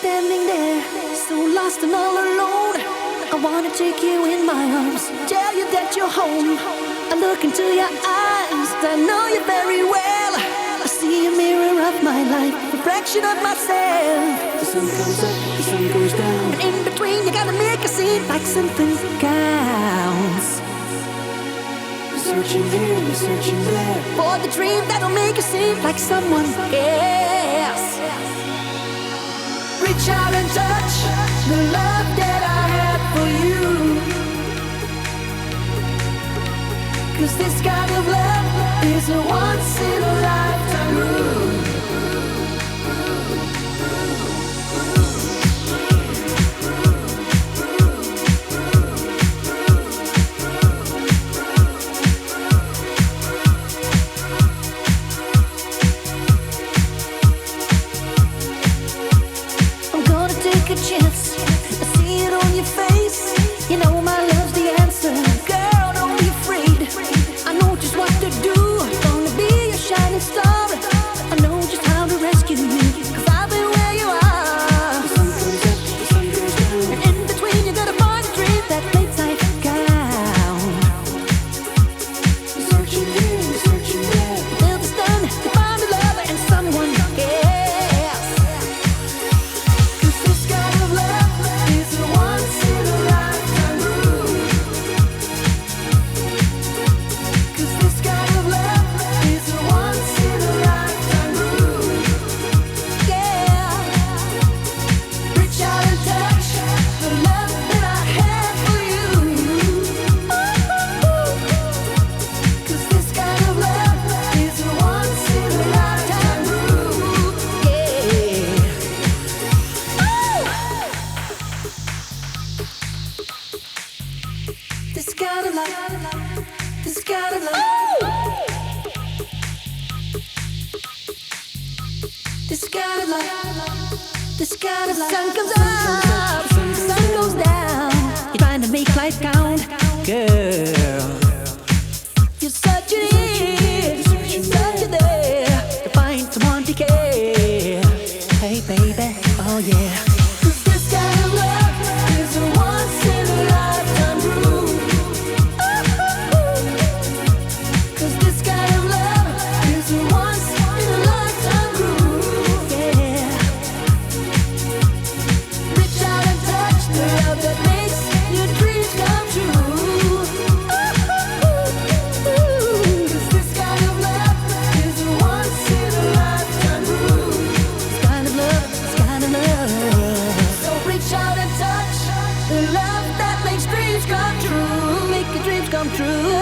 standing there, so lost and all alone. I wanna take you in my arms, tell you that you're home. I look into your eyes, I know you very well. I see a mirror of my life, reflection of myself. The sun comes up, the sun goes down, and in between you gotta make a scene like something counts. You're searching here, you're searching there, for the dream that'll make you seem like someone else. Reach out and touch the love that I have for you. 'Cause this kind of love is a once in a lifetime rule. A chance, I see it on your face. You know my love's the answer. Girl, don't be afraid. I know just what to do. Gonna be a shining star. I know just how to rescue you, 'cause I've been where you are. The sun comes up, the sun goes down, and in between you gotta find a dream that makes life count. You're searching here, you're searching there, till it's done, to find a lover and someone else. This kind of love, this kind of love, this kind of love, this kind of love. Sun comes up, sun goes down. You're trying to make life count, girl. You're searching here, you're searching there, to find someone to care. Hey baby, oh yeah. 'Cause this kind of love is a once in a lifetime rule. Come true.